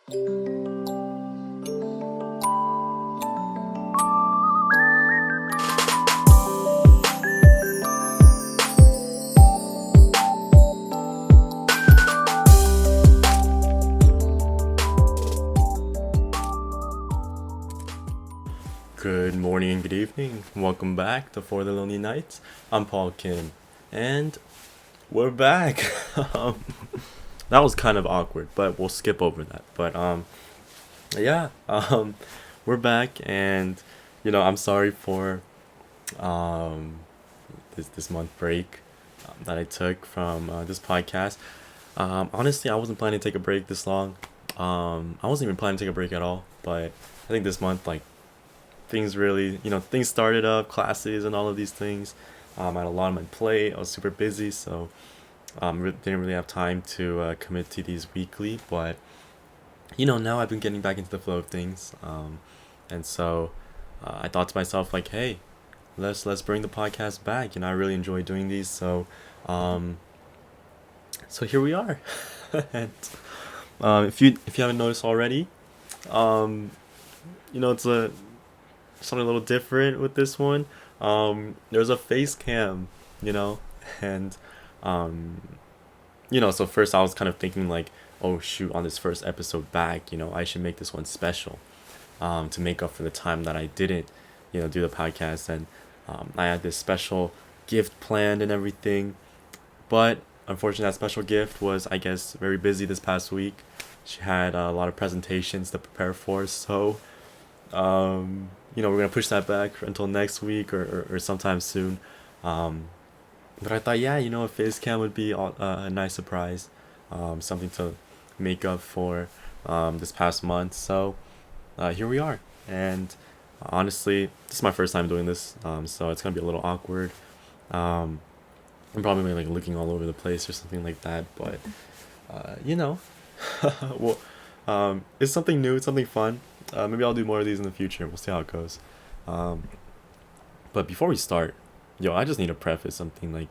Good morning and good evening. Welcome back to For the Lonely Nights. I'm Paul Kim, and we're back. That was kind of awkward, but we'll skip over that. But yeah, we're back, and I'm sorry for um this month break that I took from this podcast. Honestly, I wasn't planning to take a break this long. I wasn't even planning to take a break at all, but I think this month, like, things really, things started up, classes and all of these things. I had a lot on my plate. I was super busy, so didn't really have time to commit to these weekly. But now I've been getting back into the flow of things, and so I thought to myself, like, hey, let's bring the podcast back. I really enjoy doing these, so um, here we are. And if you haven't noticed already, um, it's a something a little different with this one. There's a face cam, you know, and um, so first I was kind of thinking, like, oh shoot, on this first episode back, I should make this one special, to make up for the time that I didn't, do the podcast, and I had this special gift planned and everything, but unfortunately that special gift was, I guess, very busy this past week. She had a lot of presentations to prepare for, so we're gonna push that back until next week, or sometime soon. Um, but I thought, yeah, a face cam would be a nice surprise, something to make up for this past month. So here we are, and honestly, this is my first time doing this, so it's gonna be a little awkward. Um, I'm probably like looking all over the place or something like that, but you know, well, it's something new, it's something fun. Maybe I'll do more of these in the future. We'll see how it goes. Um, but before we start, I just need to preface something, like,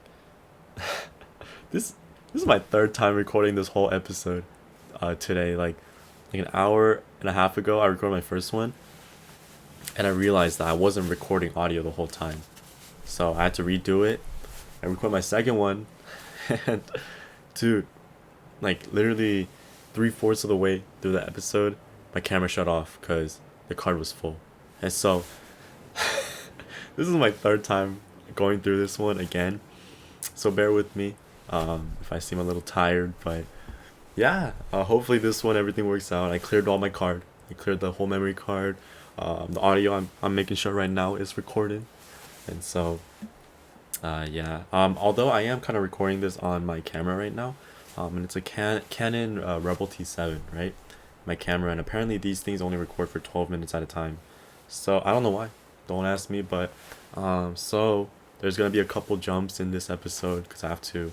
this. This is my third time recording this whole episode. Today, like an hour and a half ago, I recorded my first one, and I realized that I wasn't recording audio the whole time, so I had to redo it. I recorded my second one, and dude, like, literally 3/4 of the way through the episode, my camera shut off because the card was full. And so this is my third time going through this one again. So bear with me if I seem a little tired, but yeah, hopefully this one everything works out. I cleared all my card. I cleared the whole memory card. The audio I'm making sure right now is recorded. And so yeah. Although I am kind of recording this on my camera right now, and it's a Canon Rebel T7, right? My camera, and apparently these things only record for 12 minutes at a time. So I don't know why. Don't ask me, but so there's gonna be a couple jumps in this episode because I have to,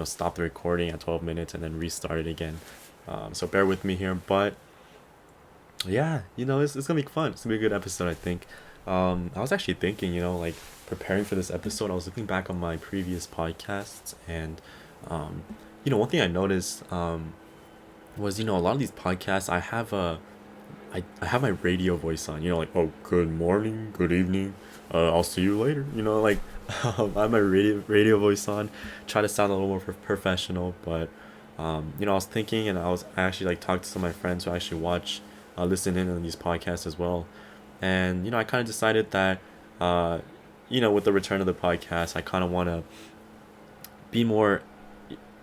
stop the recording at 12 minutes and then restart it again. So bear with me here, but yeah, it's gonna be fun. It's gonna be a good episode, I think. I was actually thinking, like, preparing for this episode, I was looking back on my previous podcasts, and one thing I noticed was, a lot of these podcasts, I have my radio voice on, like, oh, good morning, good evening, I'll see you later, like, I have my radio voice on, try to sound a little more professional, but I was thinking, and I actually, like, talked to some of my friends who actually listen in on these podcasts as well, and I kind of decided that with the return of the podcast, I kind of want to be more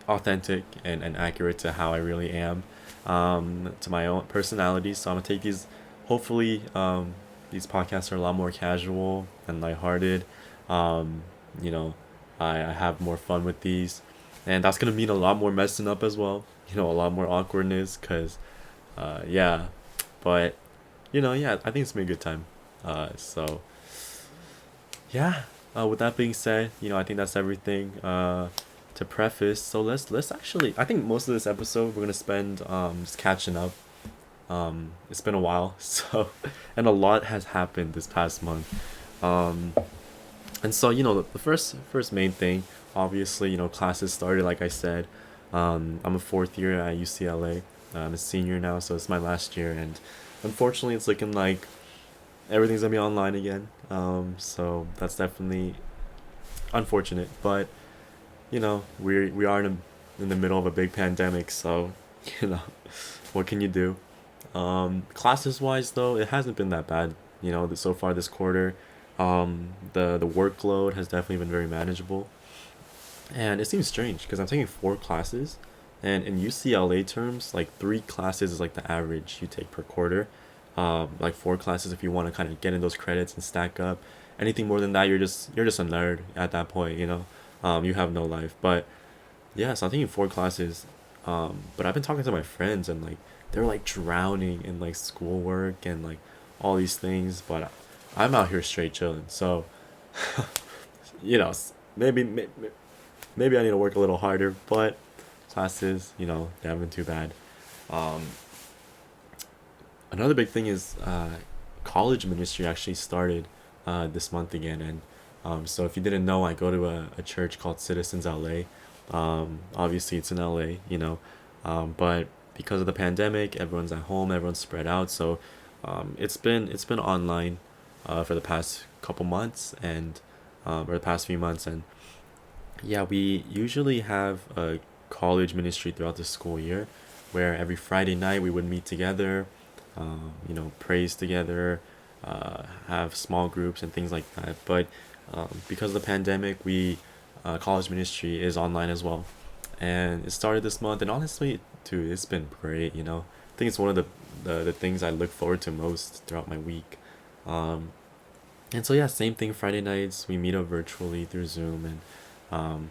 authentic and accurate to how I really am, to my own personality. So I'm gonna take these. Hopefully, these podcasts are a lot more casual and lighthearted. Um, you know, I have more fun with these, and that's gonna mean a lot more messing up as well. A lot more awkwardness, cause, yeah, but yeah, I think it's been a good time. So yeah. With that being said, I think that's everything. To preface, so let's actually, I think most of this episode we're gonna spend just catching up. It's been a while, so, and a lot has happened this past month. Um, and so the first main thing, obviously, classes started, like I said. I'm a fourth year at UCLA. I'm a senior now, so it's my last year, and unfortunately, it's looking like everything's gonna be online again. So that's definitely unfortunate, but we are in the middle of a big pandemic, so you know what can you do? Classes wise, though, it hasn't been that bad. So far this quarter, the workload has definitely been very manageable, and it seems strange because I'm taking four classes, and in UCLA terms, like three classes is like the average you take per quarter. Like four classes if you want to kind of get in those credits and stack up. Anything more than that, you're just a nerd at that point. You have no life. But yeah, so I'm taking four classes. But I've been talking to my friends and like they're like drowning in like schoolwork and like all these things, but I'm out here straight chilling. So you know, maybe maybe I need to work a little harder, but classes, they haven't been too bad. Um, Another big thing is college ministry actually started this month again, and so if you didn't know, I go to a church called Citizens LA. Obviously, it's in LA, but because of the pandemic, everyone's at home, everyone's spread out, so it's been online for the past couple months and or the past few months, and yeah, we usually have a college ministry throughout the school year where every Friday night we would meet together, praise together, have small groups and things like that. But because of the pandemic, college ministry is online as well. And it started this month, and honestly, dude, it's been great, I think it's one of the things I look forward to most throughout my week. Um, and so yeah, same thing. Friday nights we meet up virtually through Zoom, um,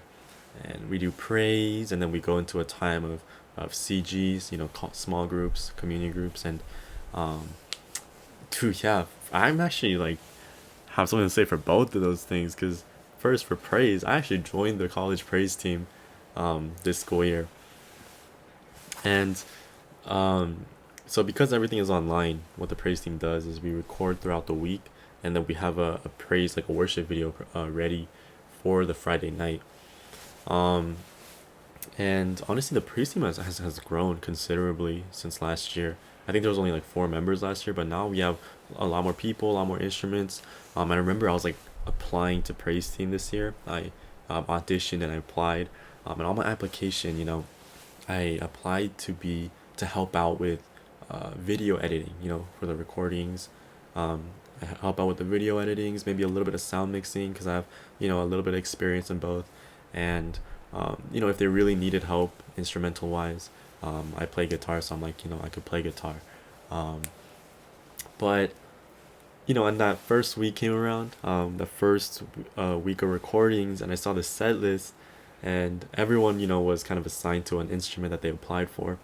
and we do praise, and then we go into a time of CGs, small groups, community groups, and um, dude, yeah, I'm actually like have something to say for both of those things. Because first for praise, I actually joined the college praise team this school year, and um, so because everything is online, what the praise team does is we record throughout the week, and then we have a praise like a worship video ready for the Friday night. Um, and honestly, the praise team has grown considerably since last year. I think there was only like four members last year, but now we have a lot more people, a lot more instruments. I remember I was like applying to praise team this year. I auditioned and I applied. And on my application, I applied to help out with video editing, for the recordings. Um, I help out with the video editings, maybe a little bit of sound mixing because I have, a little bit of experience in both. And, if they really needed help instrumental wise, I play guitar, so I'm like, I could play guitar. Um, but, when that first week came around, the first week of recordings, and I saw the set list, and everyone, was kind of assigned to an instrument that they applied for.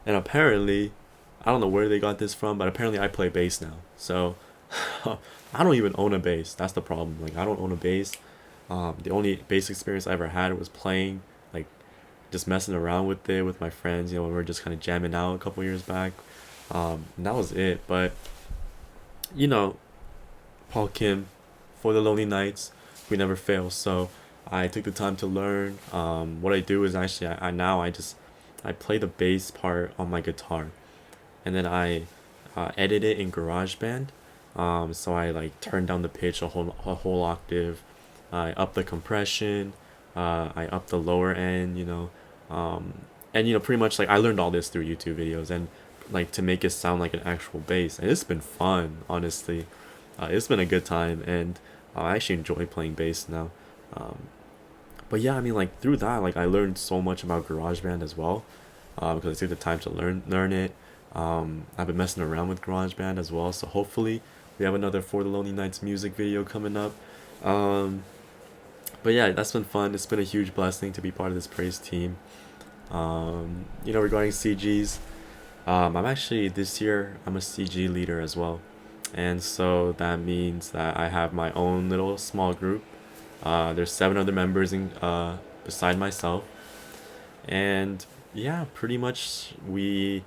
And apparently, I don't know where they got this from, but apparently I play bass now. So I don't even own a bass. That's the problem. Like I don't own a bass. The only bass experience I ever had was playing, like just messing around with it with my friends. When we were just kind of jamming out a couple years back. And that was it. But you know, Paul Kim, for the lonely nights, we never fail. So I took the time to learn. What I do is actually I now I play the bass part on my guitar, and then I edit it in GarageBand. So I like turn down the pitch a whole octave. I up the compression. I up the lower end. Um, and pretty much like I learned all this through YouTube videos and like to make it sound like an actual bass. And it's been fun, honestly. It's been a good time, and I actually enjoy playing bass now. Um, but yeah, I mean, like through that, like I learned so much about GarageBand as well, because I took the time to learn it. I've been messing around with GarageBand as well, so hopefully we have another For the Lonely Nights music video coming up. Um, but yeah, that's been fun. It's been a huge blessing to be part of this praise team. Regarding CGs, I'm actually this year I'm a CG leader as well, and so that means that I have my own little small group. There's seven other members beside myself, and yeah, pretty much we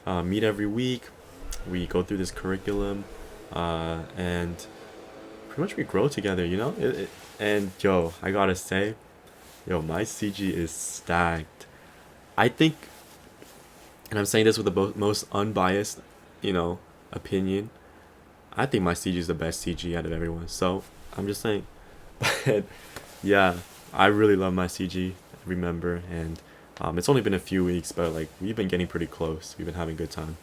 meet every week. We go through this curriculum, and pretty much we grow together. And yo, I gotta say, yo, my CG is stacked. I think and I'm saying this with the most unbiased, you know, opinion. I think my CG is the best CG out of everyone. So I'm just saying. But yeah, I really love my CG. Remember, and it's only been a few weeks, but like we've been getting pretty close. We've been having a good time,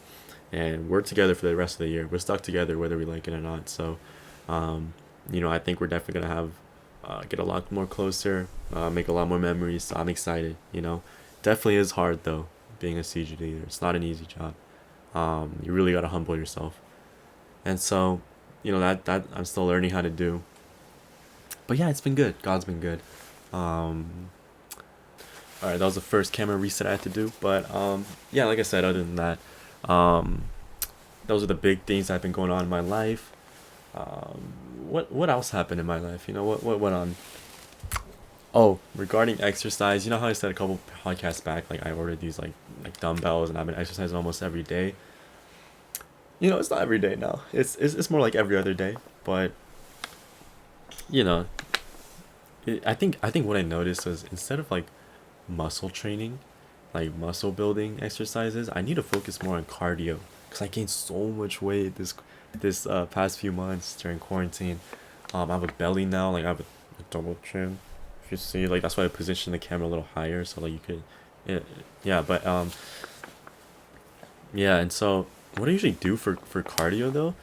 and we're together for the rest of the year. We're stuck together whether we like it or not. So, um, I think we're definitely gonna have get a lot more closer, make a lot more memories. So I'm excited. Definitely is hard though being a CG leader. It's not an easy job. You really gotta humble yourself, and so that I'm still learning how to do. But yeah, it's been good. God's been good. Um, all right, that was the first camera reset I had to do. But yeah, like I said, other than that, um, those are the big things that have been going on in my life. What else happened in my life? What went on? Oh, regarding exercise, you know how I said a couple podcasts back, like I ordered these like dumbbells and I've been exercising almost every day. It's not every day now. It's more like every other day. But you know, I think what I noticed was instead of like muscle training, like muscle building exercises, I need to focus more on cardio because I gained so much weight this past few months during quarantine. I have a belly now, like I have a double chin. If you see, like that's why I positioned the camera a little higher so like you could, yeah, yeah. But yeah, and so what I usually do for cardio though,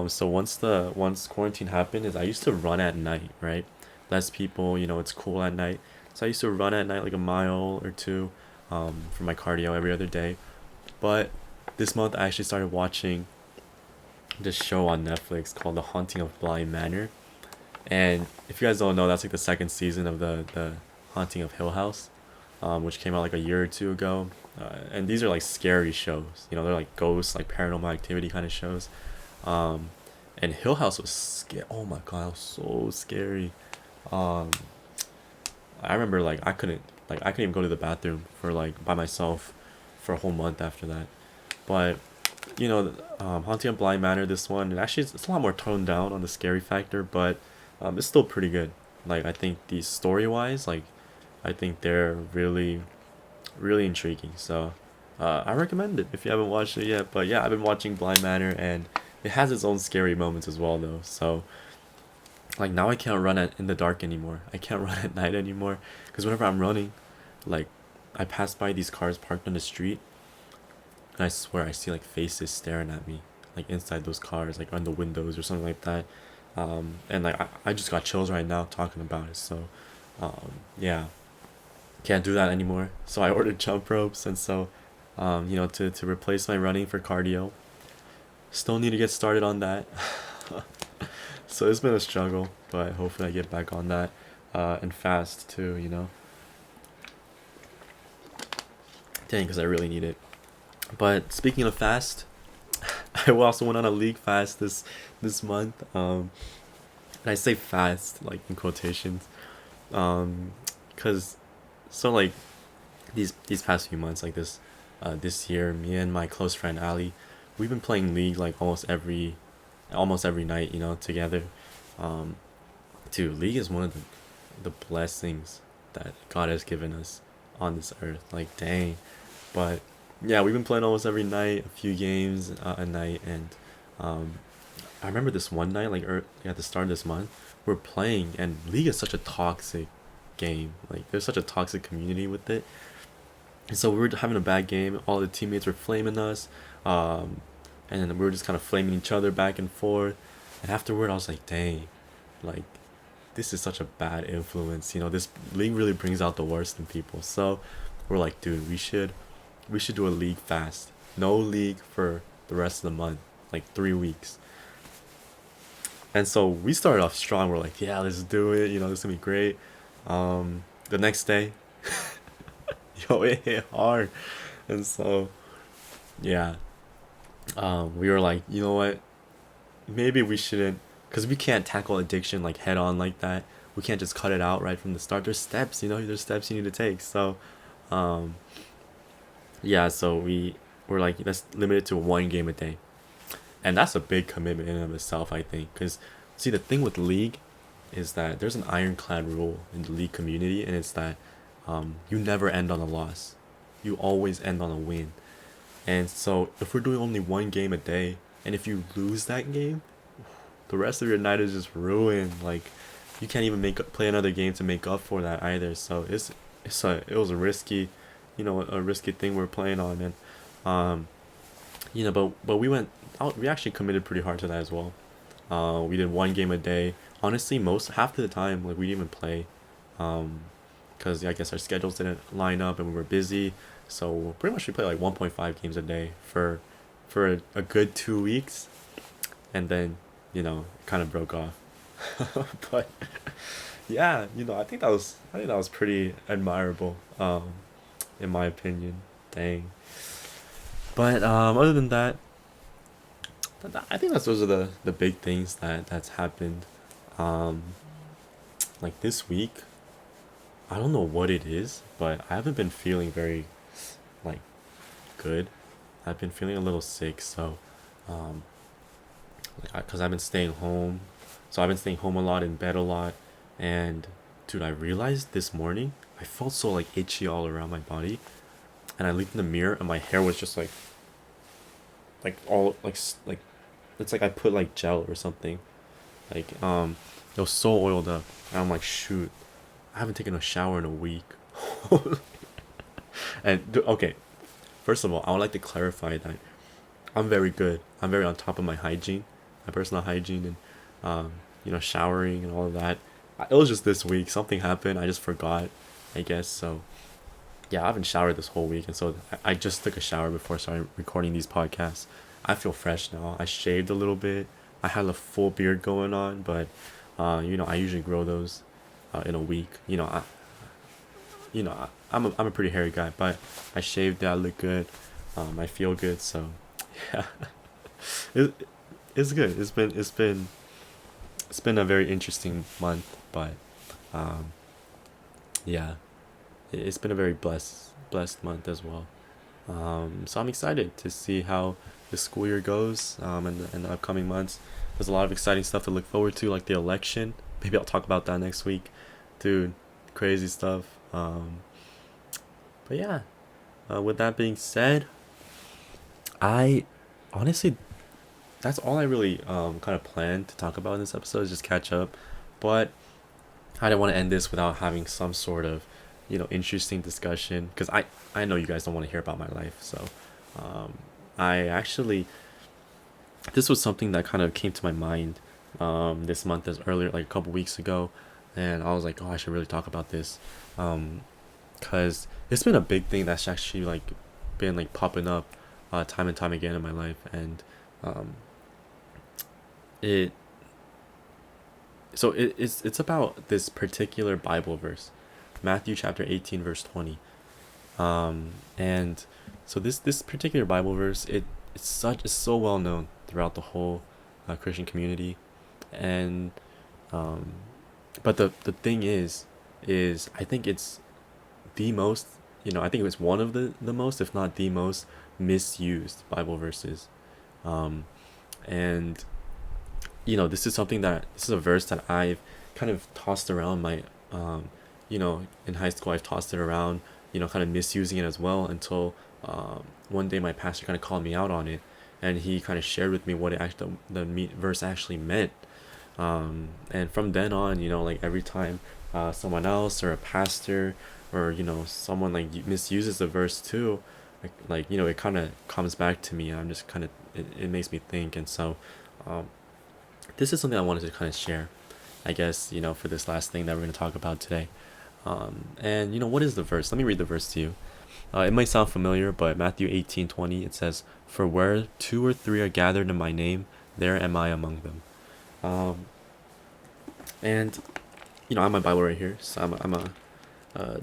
so once quarantine happened is I used to run at night, right? Less people, it's cool at night. So I used to run at night like a mile or two, for my cardio every other day. But this month I actually started watching this show on Netflix called The Haunting of Bly Manor. And if you guys don't know, that's like the second season of the Haunting of Hill House, which came out like a year or two ago. And these are like scary shows. They're like ghosts, like paranormal activity kind of shows. Um, and Hill House was scary. Oh my god, it was so scary. Um, I remember like I couldn't even go to the bathroom for like by myself for a whole month after that. But Haunting of Bly Manor, this one, and actually it's a lot more toned down on the scary factor, but it's still pretty good. Like I think the story wise, like I think they're really really intriguing. So I recommend it if you haven't watched it yet. But yeah, I've been watching Blind Manor, and it has its own scary moments as well, though. So like now I can't run in the dark anymore. I can't run at night anymore because whenever I'm running, like I pass by these cars parked on the street, and I swear I see like faces staring at me, like inside those cars, like on the windows or something like that. And like I just got chills right now talking about it. So yeah, can't do that anymore. So I ordered jump ropes, and so to replace my running for cardio. Still need to get started on that. So it's been a struggle, but hopefully I get back on that, and fast too. Dang, because I really need it. But speaking of fast, I also went on a league fast this month. And I say fast like in quotations, because so like these past few months, like this year, me and my close friend Ali, we've been playing league like almost every night, together. um Dude, league is one of the blessings that God has given us on this earth, like dang. But yeah, we've been playing almost every night, a few games a night. And um I remember this one night, like at the start of this month, we're playing, and league is such a toxic game. Like there's such a toxic community with it. And so we were having a bad game. All the teammates were flaming us, um, and then we were just kind of flaming each other back and forth. And afterward, I was like, "Dang, like this is such a bad influence." This league really brings out the worst in people. So we're like, "Dude, we should do a league fast. No league for the rest of the month, like 3 weeks." And so we started off strong. We're like, "Yeah, let's do it. This is gonna be great." The next day, yo, it hit hard. And so yeah, we were like, you know what, maybe we shouldn't, because we can't tackle addiction like head on like that. We can't just cut it out right from the start. There's steps, there's steps you need to take. So um yeah, so we were like, let's limit it to one game a day. And that's a big commitment in and of itself, I think, because see, the thing with league is that there's an ironclad rule in the league community, and it's that you never end on a loss. You always end on a win. And so if we're doing only one game a day, and if you lose that game, the rest of your night is just ruined. Like you can't even play another game to make up for that either. So it was a risky, a risky thing we're playing on. And um but we went out, we actually committed pretty hard to that as well. We did one game a day. Honestly, most half of the time, like we didn't even play, because I guess our schedules didn't line up and we were busy. So pretty much we played like 1.5 games a day for a good 2 weeks, and then it kind of broke off. But yeah, I think that was pretty admirable, in my opinion. Dang. But other than that, I think those are the big things that's happened. Um, like this week, I don't know what it is, but I haven't been feeling very like good. I've been feeling a little sick, so um, because I've been staying home, so I've been staying home a lot, in bed a lot, and dude, I realized this morning I felt so like itchy all around my body, and I looked in the mirror and my hair was just all like it's like I put like gel or something. Like it was so oiled up, and I'm like, shoot, I haven't taken a shower in a week. And okay, first of all, I would like to clarify that I'm very good. I'm very on top of my hygiene, my personal hygiene, and showering and all of that. It was just this week something happened. I just forgot, I guess. So yeah, I haven't showered this whole week, and so I just took a shower before starting recording these podcasts. I feel fresh now. I shaved a little bit. I had a full beard going on, but I usually grow those in a week. I'm a pretty hairy guy, but I shaved that. I look good. I feel good. So yeah, it, it's good. It's been a very interesting month, but um, yeah, it's been a very blessed month as well. So I'm excited to see how the school year goes, in the upcoming months. There's a lot of exciting stuff to look forward to, like the election. Maybe I'll talk about that next week, dude. Crazy stuff. But yeah, with that being said, I honestly, that's all I really kind of planned to talk about in this episode, is just catch up. But I didn't want to end this without having some sort of interesting discussion, because I know you guys don't want to hear about my life. So I actually, this was something that kind of came to my mind this month, as earlier, like a couple weeks ago, and I was like, oh, I should really talk about this, because it's been a big thing that's actually like been like popping up time and time again in my life. And um, it it's about this particular Bible verse, Matthew chapter 18 verse 20. And so this particular Bible verse, it's so well known throughout the whole Christian community. And um, but the thing is I think it's the most, I think it was one of the most, if not the most misused Bible verses. And this is a verse that I've kind of tossed around my in high school. I've tossed it around, kind of misusing it as well, until one day my pastor kind of called me out on it, and he kind of shared with me what it actually, verse actually meant. And from then on, like every time someone else or a pastor or someone like misuses the verse too, it kind of comes back to me. I'm just kind of, it makes me think. And so um, this is something I wanted to kind of share, I guess, for this last thing that we're going to talk about today. And what is the verse? Let me read the verse to you. It might sound familiar, but Matthew 18:20, it says, "For where two or three are gathered in my name, there am I among them." Um, and I have my Bible right here, so I'm a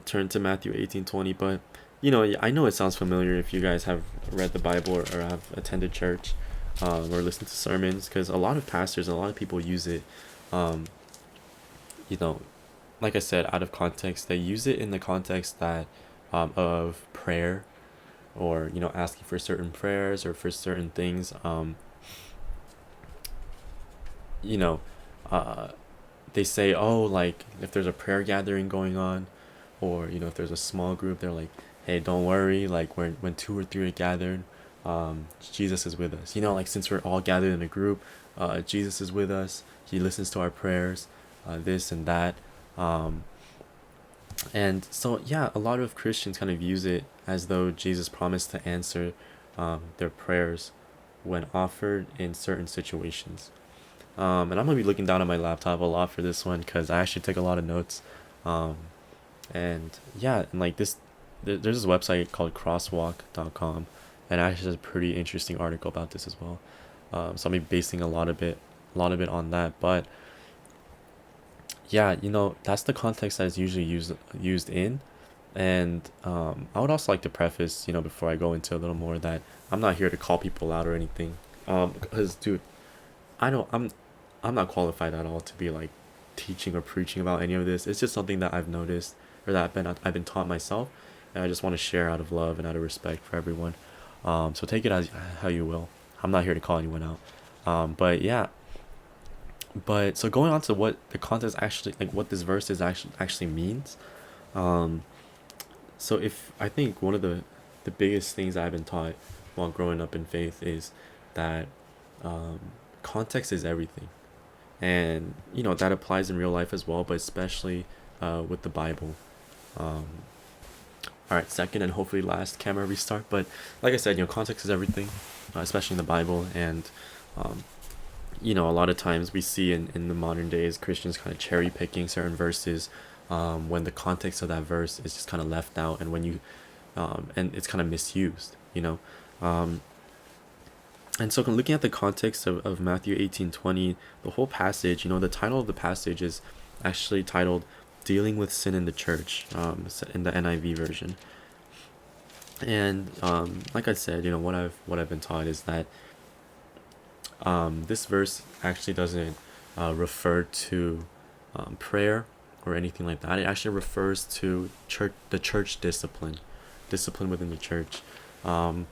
turn to Matthew 18:20. But I know it sounds familiar if you guys have read the Bible, or have attended church, or listened to sermons, because a lot of pastors and a lot of people use it. Um, you know, like I said, out of context. They use it in the context that of prayer, or asking for certain prayers or for certain things. You know, uh, they say, oh, like if there's a prayer gathering going on, or if there's a small group, they're like, hey, don't worry, like when two or three are gathered, Jesus is with us. Like since we're all gathered in a group, Jesus is with us. He listens to our prayers, this and that. Um, and so, yeah, a lot of Christians kind of use it as though Jesus promised to answer their prayers when offered in certain situations. And I'm going to be looking down at my laptop a lot for this one because I actually took a lot of notes. Um, and yeah, and like there's this website called crosswalk.com, and actually has a pretty interesting article about this as well. So I'll be basing a lot of it on that. But yeah, that's the context that is usually used in. And I would also like to preface, before I go into a little more, that I'm not here to call people out or anything. Because dude, I don't I'm not qualified at all to be like teaching or preaching about any of this. It's just something that I've noticed, or that I've been taught myself, and I just want to share out of love and out of respect for everyone. So take it as how you will. I'm not here to call anyone out. But yeah, but so going on to what the context actually, like what this verse is actually means. Um, so if I think one of the biggest things I've been taught while growing up in faith is that um, context is everything, and that applies in real life as well, but especially with the Bible. Um, all right, second and hopefully last camera restart. But like I said, context is everything, especially in the Bible, and um, a lot of times we see in the modern days Christians kind of cherry picking certain verses when the context of that verse is just kind of left out, and and it's kind of misused. Um, and so looking at the context of Matthew 18:20, the whole passage, the title of the passage is actually titled "Dealing with Sin in the Church," in the NIV version. And like I said, what I've been taught is that this verse actually doesn't refer to prayer or anything like that. It actually refers to the church discipline within the church. Um,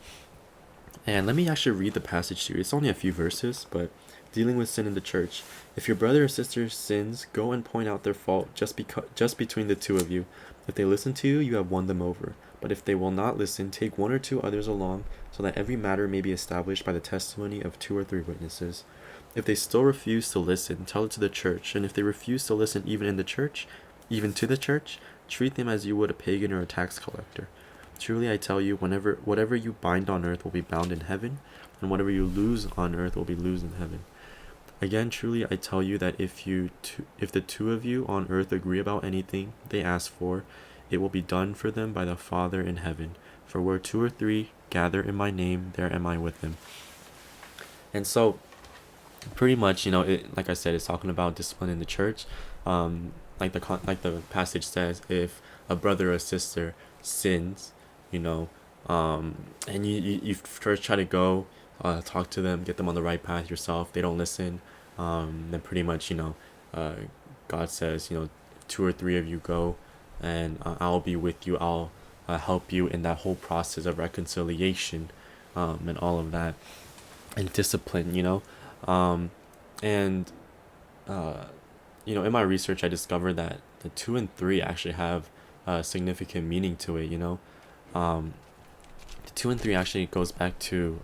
and let me actually read the passage to you. It's only a few verses, but dealing with sin in the church. If your brother or sister sins, go and point out their fault just between the two of you. If they listen to you, you have won them over. But if they will not listen, take one or two others along, so that every matter may be established by the testimony of 2 or 3 witnesses. If they still refuse to listen, tell it to the church. And if they refuse to listen even to the church, treat them as you would a pagan or a tax collector. Truly I tell you, whatever you bind on earth will be bound in heaven, and whatever you loose on earth will be loosed in heaven. Again, truly I tell you that if the two of you on earth agree about anything they ask for, it will be done for them by the Father in heaven. For where 2 or 3 gather in my name, there am I with them. And so, pretty much, like I said, it's talking about discipline in the church. Like the passage says, if a brother or sister sins, you know, and you first try to go talk to them, get them on the right path yourself. They don't listen. Then pretty much, uh, God says, 2 or 3 of you go, and I'll be with you. I'll help you in that whole process of reconciliation, and all of that, and discipline. Um, and uh, in my research, I discovered that the 2 and 3 actually have significant meaning to it. Um, the 2 and 3 actually goes back to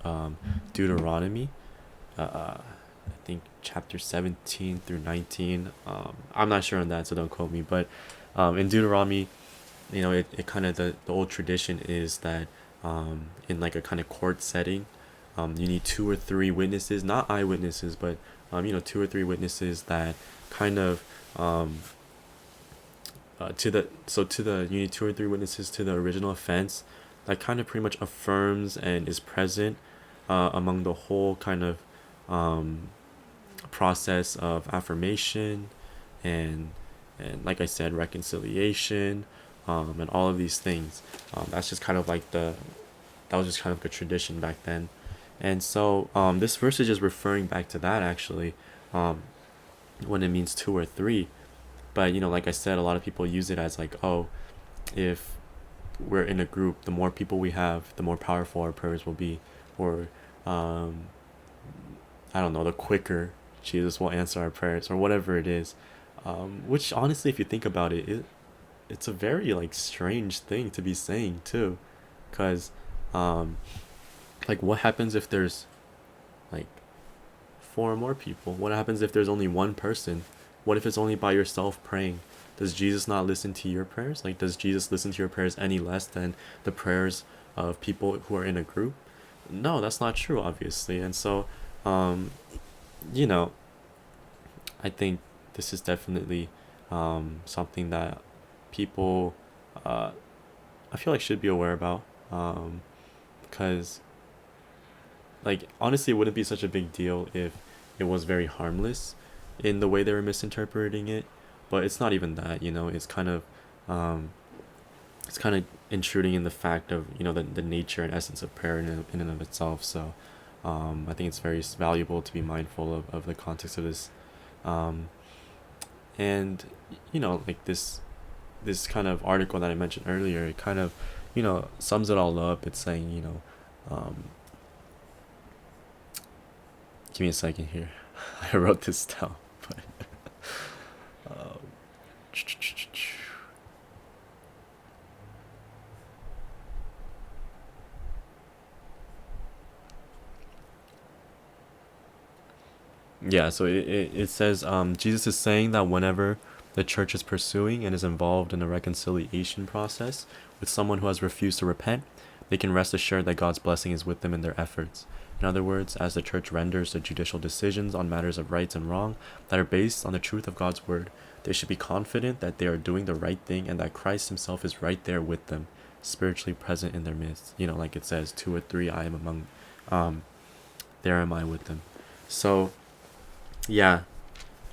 Deuteronomy. I think chapter 17 through 19. I'm not sure on that, so don't quote me. But in Deuteronomy, it kind of the old tradition is that in like a kind of court setting, you need 2 or 3 witnesses, not eyewitnesses, but 2 or 3 witnesses that kind of you need 2 or 3 witnesses to the original offense that kind of pretty much affirms and is present among the whole kind of um, process of affirmation and like I said, reconciliation, and all of these things. That's just kind of like that was just kind of a tradition back then. And so this verse is just referring back to that actually, um, when it means 2 or 3. But like I said, a lot of people use it as like, oh, if we're in a group, the more people we have, the more powerful our prayers will be, or um, I don't know, the quicker Jesus will answer our prayers, or whatever it is. Which honestly, if you think about it, it's a very like strange thing to be saying too, because um, Like, what happens if there's like four more people? What happens if there's only one person? What if it's only by yourself praying? Does Jesus not listen to your prayers? Like, does Jesus listen to your prayers any less than the prayers of people who are in a group? No, that's not true, obviously. And so, um, you know, I think this is definitely something that people, uh, I feel like, should be aware about. Because, like, honestly, it wouldn't be such a big deal if it was very harmless in the way they were misinterpreting it. But it's not even that, um, it's kind of intruding in the fact of, the nature and essence of prayer in and of itself. So, I think it's very valuable to be mindful of the context of this. Um, and like this kind of article that I mentioned earlier, it kind of sums it all up. It's saying, um, give me a second here. I wrote this down, but um, yeah. So it says, Jesus is saying that whenever the church is pursuing and is involved in a reconciliation process with someone who has refused to repent, they can rest assured that God's blessing is with them in their efforts. In other words, as the church renders the judicial decisions on matters of right and wrong that are based on the truth of God's word, they should be confident that they are doing the right thing and that Christ himself is right there with them, spiritually present in their midst. Like it says, two or three I am among, um, there am I with them. So, yeah,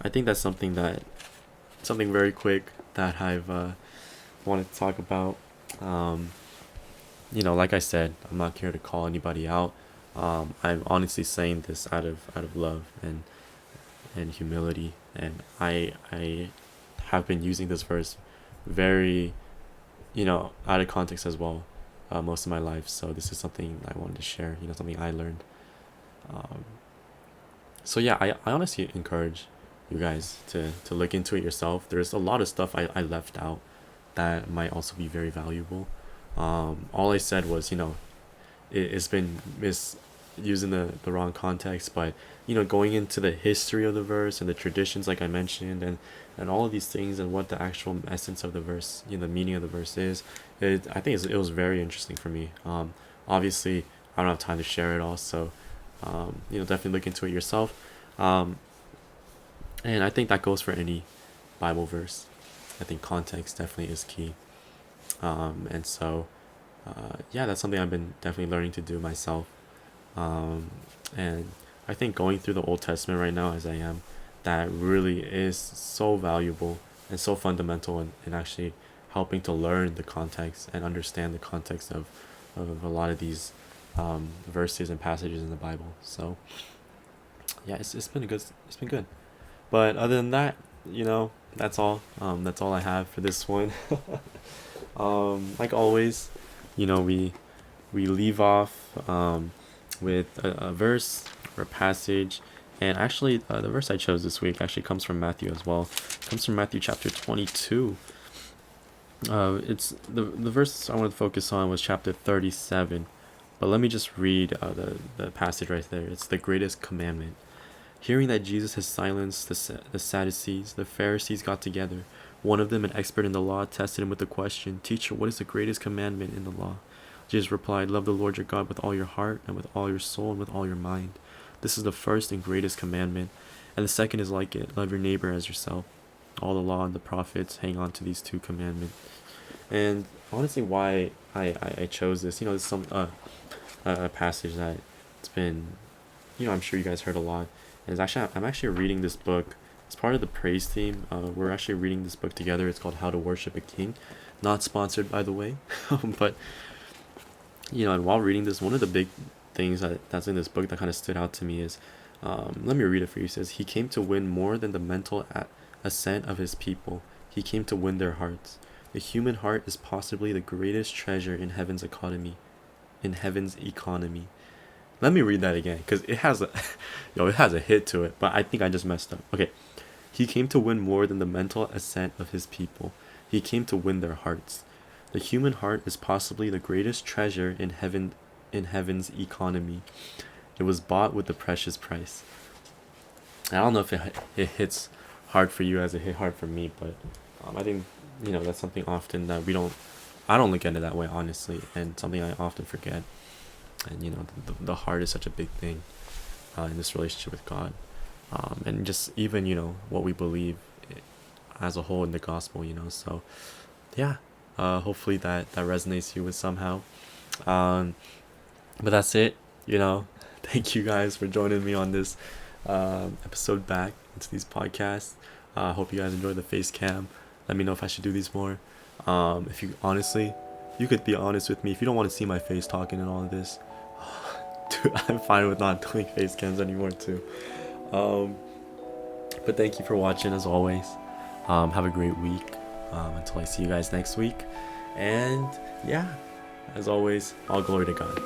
I think that's something very quick that I've wanted to talk about. Um, like I said, I'm not here to call anybody out. I'm honestly saying this out of love and humility, and I have been using this verse very, out of context as well, most of my life. So this is something I wanted to share. Something I learned. Um, so yeah, I honestly encourage you guys to look into it yourself. There's a lot of stuff I left out that might also be very valuable. All I said was, it's been misused in the wrong context, but going into the history of the verse and the traditions, like I mentioned, and all of these things, and what the actual essence of the verse, the meaning of the verse is, I think it was very interesting for me. Obviously, I don't have time to share it all, so definitely look into it yourself. Um, and I think that goes for any Bible verse. I think context definitely is key. And so, yeah, that's something I've been definitely learning to do myself. Um, and I think going through the Old Testament right now, as I am, that really is so valuable and so fundamental in actually helping to learn the context and understand the context of a lot of these verses and passages in the Bible. So yeah, it's been it's been good. But other than that, that's all. That's all I have for this one. Like always, we leave off with a verse or a passage, and actually, the verse I chose this week actually comes from Matthew as well. It comes from Matthew chapter 22. It's the verse I wanted to focus on was chapter 37, but let me just read the passage right there. It's the greatest commandment. Hearing that Jesus has silenced the Sadducees, the Pharisees got together. One of them, an expert in the law, tested him with the question, "Teacher, what is the greatest commandment in the law?" Jesus replied, "Love the Lord your God with all your heart and with all your soul and with all your mind. This is the first and greatest commandment. And the second is like it, love your neighbor as yourself. All the law and the prophets hang on to these two commandments." And honestly, why I chose this, it's some a passage that it's been, I'm sure you guys heard a lot. And I'm actually reading this book. It's part of the praise team. We're actually reading this book together. It's called How to Worship a King. Not sponsored, by the way. But, and while reading this, one of the big things that's in this book that kind of stood out to me is, let me read it for you. It says, "He came to win more than the mental assent of his people. He came to win their hearts. The human heart is possibly the greatest treasure in heaven's economy. In heaven's economy." Let me read that again, because it has it has a hit to it, but I think I just messed up. Okay. "He came to win more than the mental assent of his people. He came to win their hearts. The human heart is possibly the greatest treasure in in heaven's economy. It was bought with the precious price. I don't know if it hits hard for you as it hit hard for me, but I think that's something often that I don't look at it that way, honestly, and something I often forget. And the heart is such a big thing in this relationship with God, and just even what we believe as a whole in the gospel. So yeah, hopefully that resonates you with somehow. But that's it. Thank you guys for joining me on this episode back into these podcasts. Hope you guys enjoyed the face cam. Let me know if I should do these more. If you honestly, you could be honest with me. If you don't want to see my face talking and all of this, dude, I'm fine with not doing face cams anymore too. But thank you for watching as always. Have a great week. Until I see you guys next week. And yeah, as always, all glory to God.